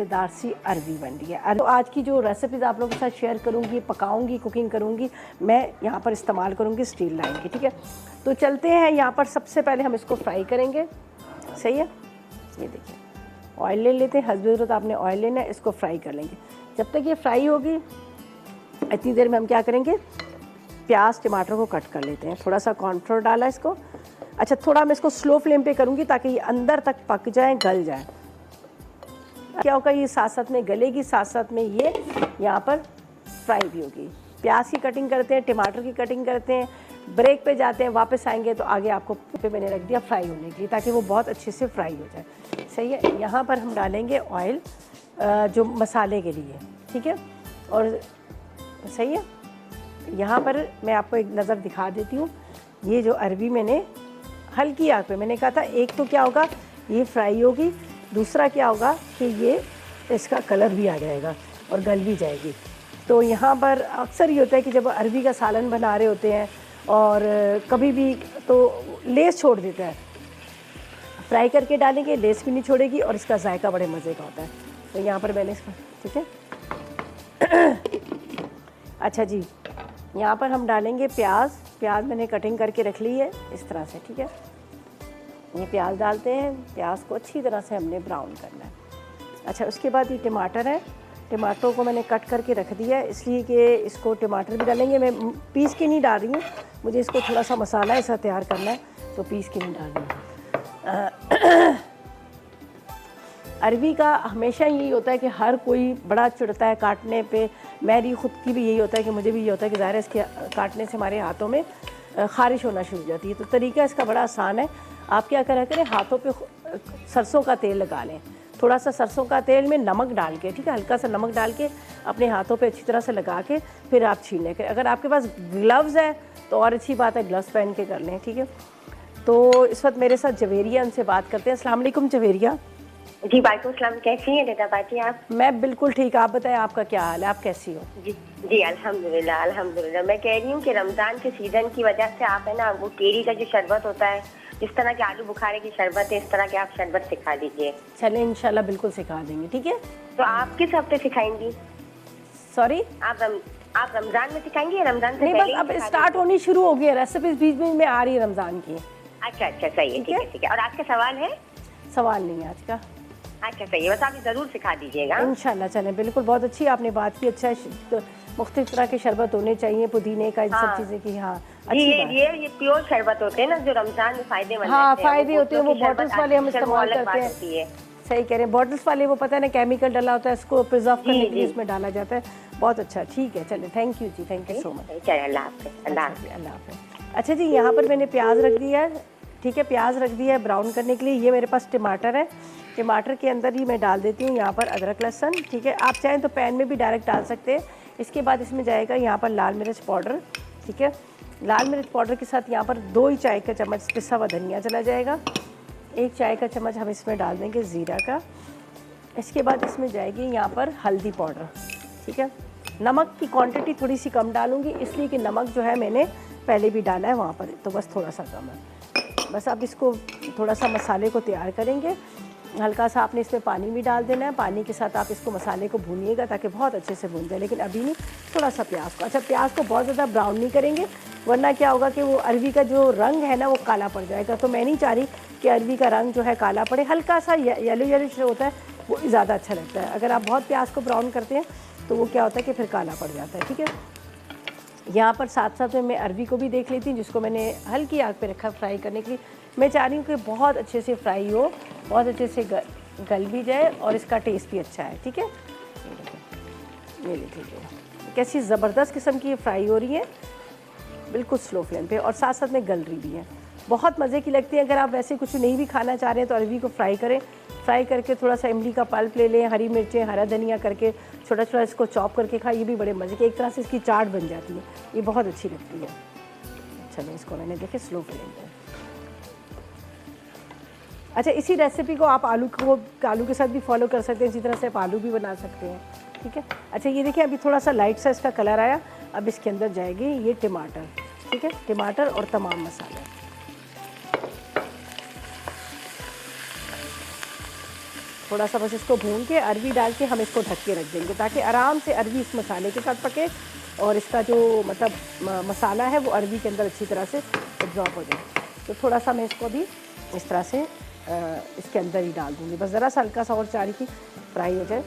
मज़ेदार सी अरबी बन रही है। तो आज की जो रेसिपीज़ आप लोगों के साथ शेयर करूँगी, पकाऊँगी, कुकिंग करूँगी, मैं यहाँ पर इस्तेमाल करूँगी स्टील लाइन की, ठीक है। तो चलते हैं, यहाँ पर सबसे पहले हम इसको फ्राई करेंगे, सही है। ये देखिए, ऑयल ले लेते हैं, हस्बे ज़रूरत आपने ऑयल लेना है, इसको फ्राई कर लेंगे। जब तक ये फ्राई होगी इतनी देर में हम क्या करेंगे, प्याज टमाटर को कट कर लेते हैं। थोड़ा सा कॉर्नफ्लोर डाला इसको, अच्छा थोड़ा मैं इसको स्लो फ्लेम पे करूँगी ताकि ये अंदर तक पक जाए, गल जाए। क्या होगा, ये साथ साथ में गलेगी, साथ साथ में ये यहाँ पर फ्राई भी होगी। प्याज की कटिंग करते हैं, टमाटर की कटिंग करते हैं, ब्रेक पे जाते हैं, वापस आएंगे तो आगे आपको पे मैंने रख दिया फ्राई होने के लिए ताकि वो बहुत अच्छे से फ्राई हो जाए, सही है। यहाँ पर हम डालेंगे ऑयल जो मसाले के लिए, ठीक है, और सही है। यहाँ पर मैं आपको एक नज़र दिखा देती हूँ। ये जो अरबी मैंने हल्की आग पे, मैंने कहा था एक तो क्या होगा ये फ्राई होगी, दूसरा क्या होगा कि ये इसका कलर भी आ जाएगा और गल भी जाएगी। तो यहाँ पर अक्सर ये होता है कि जब अरबी का सालन बना रहे होते हैं और कभी भी तो लेस छोड़ देता है, फ्राई करके डालेंगे लेस भी नहीं छोड़ेगी और इसका जायका बड़े मज़े का होता है। तो यहाँ पर मैंने इसका, ठीक है। अच्छा जी, यहाँ पर हम डालेंगे प्याज। प्याज मैंने कटिंग करके रख ली है इस तरह से, ठीक है। ये प्याज डालते हैं, प्याज को अच्छी तरह से हमने ब्राउन करना है। अच्छा, उसके बाद ये टमाटर है, टमाटरों को मैंने कट करके रख दिया है इसलिए कि इसको टमाटर भी डालेंगे। मैं पीस के नहीं डाल रही हूँ, मुझे इसको थोड़ा सा मसाला ऐसा तैयार करना है तो पीस के नहीं डाल रही हूँ। अरबी का हमेशा यही होता है कि हर कोई बड़ा चिढ़ता है काटने पे। मेरी ख़ुद की भी यही होता है कि मुझे भी ये होता है कि ज़ाहिर है इसके काटने से हमारे हाथों में ख़ारिश होना शुरू हो जाती है। तो तरीका इसका बड़ा आसान है। आप क्या करा करें, हाथों पे सरसों का तेल लगा लें, थोड़ा सा सरसों का तेल में नमक डाल के, ठीक है, हल्का सा नमक डाल के अपने हाथों पे अच्छी तरह से लगा के फिर आप छीन लें। अगर आपके पास ग्लव्स है तो और अच्छी बात है, ग्लव्स पहन के कर लें, ठीक है। तो इस वक्त मेरे साथ जवेरिया, उनसे बात करते हैं। अस्सलाम वालेकुम जवेरिया। जी वालेकुम सलाम, कैसी हैं डेटा बाजी आप? मैं बिल्कुल ठीक, आप बताएं आपका क्या हाल है, आप कैसी हो? जी जी अल्हम्दुलिल्लाह अल्हम्दुलिल्लाह। मैं कह रही हूँ कि रमज़ान के सीज़न की वजह से आप है ना वो केरी का जो शरबत होता है, इस तरह के आलू बुखारे की शरबत है, इस तरह के आप शरबत सिखा दीजिए। चलें, इंशाल्लाह बिल्कुल सिखा देंगे, ठीक है। तो आप किस हफ्ते सिखाएंगी? सॉरी, आप रमज़ान में सिखाएंगी या रमज़ान से नहीं? पहले? बस अब स्टार्ट होनी शुरू हो गई है, रेसिपीज बीच बीच में आ रही है रमज़ान की। अच्छा अच्छा, सही है, ठीक है ठीक है। और आज का सवाल है? सवाल नहीं है आज का। अच्छा सही है, बस आप ज़रूर सिखा दीजिएगा इंशाल्लाह। चलें, बिल्कुल, बहुत अच्छी आपने बात की। अच्छा, मुख्तलिफ तरह के शरबत होने चाहिए, पुदीने का, इन सब चीज़ें की। हाँ, जी, ये प्योर शरबत होते हैं ना जो रमज़ान में फ़ायदेमंद। हाँ, फ़ायदे होते हैं। वो बॉटल्स वाले हम इस्तेमाल करते हैं, सही कह रहे हैं। बॉटल्स वाले वो पता है ना केमिकल डाला होता है, इसको प्रिजर्व करने के लिए इसमें डाला जाता है। बहुत अच्छा, ठीक है, चलिए, थैंक यू जी, थैंक यू सो मच। अल्लाह हाफ़िज़। अल्लाह हाफ़िज़। अच्छा जी, यहाँ पर मैंने प्याज रख दिया है, ठीक है, प्याज रख दिया है ब्राउन करने के लिए। ये मेरे पास टमाटर है, टमाटर के अंदर ही मैं डाल देती हूँ यहाँ पर अदरक लहसुन, ठीक है। आप चाहें तो पैन में भी डायरेक्ट डाल सकते हैं। इसके बाद इसमें जाएगा यहाँ पर लाल मिर्च पाउडर, ठीक है। लाल मिर्च पाउडर के साथ यहाँ पर 2 चाय का चम्मच पिसा हुआ धनिया चला जाएगा। 1 चाय का चम्मच हम इसमें डाल देंगे ज़ीरा का। इसके बाद इसमें जाएगी यहाँ पर हल्दी पाउडर, ठीक है। नमक की क्वांटिटी थोड़ी सी कम डालूँगी इसलिए कि नमक जो है मैंने पहले भी डाला है वहाँ पर, तो बस थोड़ा सा कम है। बस अब इसको थोड़ा सा मसाले को तैयार करेंगे। हल्का सा आपने इसमें पानी भी डाल देना है, पानी के साथ आप इसको मसाले को भूनिएगा ताकि बहुत अच्छे से भून जाए, लेकिन अभी नहीं, थोड़ा सा प्याज को। अच्छा, प्याज को बहुत ज़्यादा ब्राउन नहीं करेंगे वरना क्या होगा कि वो अरबी का जो रंग है ना वो काला पड़ जाएगा। तो मैं नहीं चाह रही कि अरबी का रंग जो है काला पड़े, हल्का सा येलो येलो होता है वो ज़्यादा अच्छा लगता है। अगर आप बहुत प्याज को ब्राउन करते हैं तो वो क्या होता है कि फिर काला पड़ जाता है, ठीक है। यहाँ पर साथ साथ में मैं अरबी को भी देख लेती हूँ जिसको मैंने हल्की आग पे रखा फ्राई करने के लिए। मैं चाह रही हूँ कि बहुत अच्छे से फ्राई हो, बहुत अच्छे से गल भी जाए और इसका टेस्ट भी अच्छा है, ठीक है। ये लीजिए कैसी ज़बरदस्त किस्म की फ्राई हो रही है, बिल्कुल स्लो फ्लेम पे, और साथ साथ में गल रही भी है, बहुत मज़े की लगती है। अगर आप वैसे कुछ नहीं भी खाना चाह रहे हैं तो अरबी को फ्राई करें, फ्राई करके थोड़ा सा इमली का पल्प ले लें, हरी मिर्चें, हरा धनिया करके छोटा छोटा इसको चॉप करके खाएं, ये भी बड़े मज़े की, एक तरह से इसकी चाट बन जाती है, ये बहुत अच्छी लगती है। चलो, इसको मैंने देखे स्लो फ्लेम पे। अच्छा, इसी रेसिपी को आप आलू के साथ भी फॉलो कर सकते हैं, इसी तरह से आप आलू भी बना सकते हैं, ठीक है। अच्छा, ये देखिए अभी थोड़ा सा लाइट सा इसका कलर आया। अब इसके अंदर जाएगी ये टमाटर, ठीक है, टमाटर और तमाम मसाले। थोड़ा सा बस इसको भून के अरवी डाल के हम इसको ढक के रख देंगे ताकि आराम से अरवी इस मसाले के साथ पके और इसका जो मतलब मसाला है वो अरवी के अंदर अच्छी तरह से एब्जॉर्ब हो जाए। तो थोड़ा सा मैं इसको अभी इस तरह से इसके अंदर ही डाल दूँगी, बस ज़रा सा हल्का सा और चाह रही थी फ्राई हो जाए।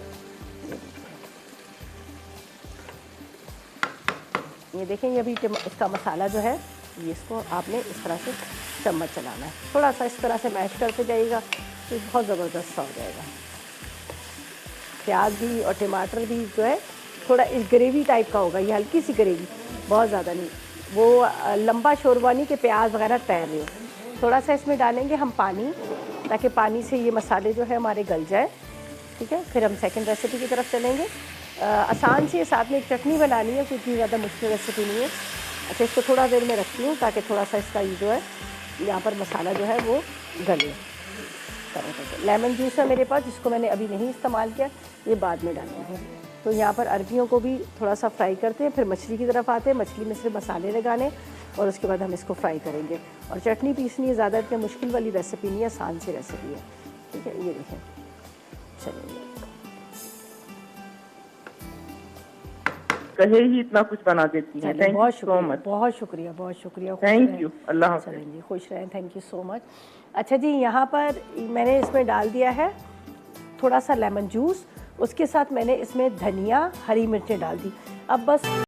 ये देखें, ये अभी इसका मसाला जो है ये इसको आपने इस तरह से चम्मच चलाना है, थोड़ा सा इस तरह से मैश करते जाइएगा तो बहुत ज़बरदस्त सा हो जाएगा। प्याज भी और टमाटर भी जो है थोड़ा इस ग्रेवी टाइप का होगा, ये हल्की सी ग्रेवी, बहुत ज़्यादा नहीं, वो लंबा शोरवानी के प्याज वगैरह तैर रहे हो। थोड़ा सा इसमें डालेंगे हम पानी ताकि पानी से ये मसाले जो है हमारे गल जाए, ठीक है। फिर हम सेकंड रेसिपी की तरफ चलेंगे। आसान सी साथ में एक चटनी बनानी है, कोई इतनी ज़्यादा मुश्किल रेसिपी नहीं है। अच्छा, इसको थोड़ा देर में रखती हूँ ताकि थोड़ा सा इसका ये जो है यहाँ पर मसाला जो है वो गले। लेमन जूस है मेरे पास जिसको मैंने अभी नहीं इस्तेमाल किया, ये बाद में डालेंगे। तो यहाँ पर अरबियों को भी थोड़ा सा फ्राई करते हैं, फिर मछली की तरफ आते हैं। मछली में सिर्फ मसाले लगाने और उसके बाद हम इसको फ्राई करेंगे। और चटनी पीसनी है, ज़्यादा इतनी मुश्किल वाली रेसिपी नहीं है, आसान सी रेसिपी है, ठीक है। ये देखें, चलिए कहे ही इतना कुछ बना देती हैं। Thank you so much. बहुत शुक्रिया, बहुत शुक्रिया। थैंक यू, अल्लाह हाफ़िज़। चलें जी, खुश रहें, थैंक यू सो मच। अच्छा जी, यहाँ पर मैंने इसमें डाल दिया है थोड़ा सा लेमन जूस, उसके साथ मैंने इसमें धनिया, हरी मिर्चें डाल दी। अब बस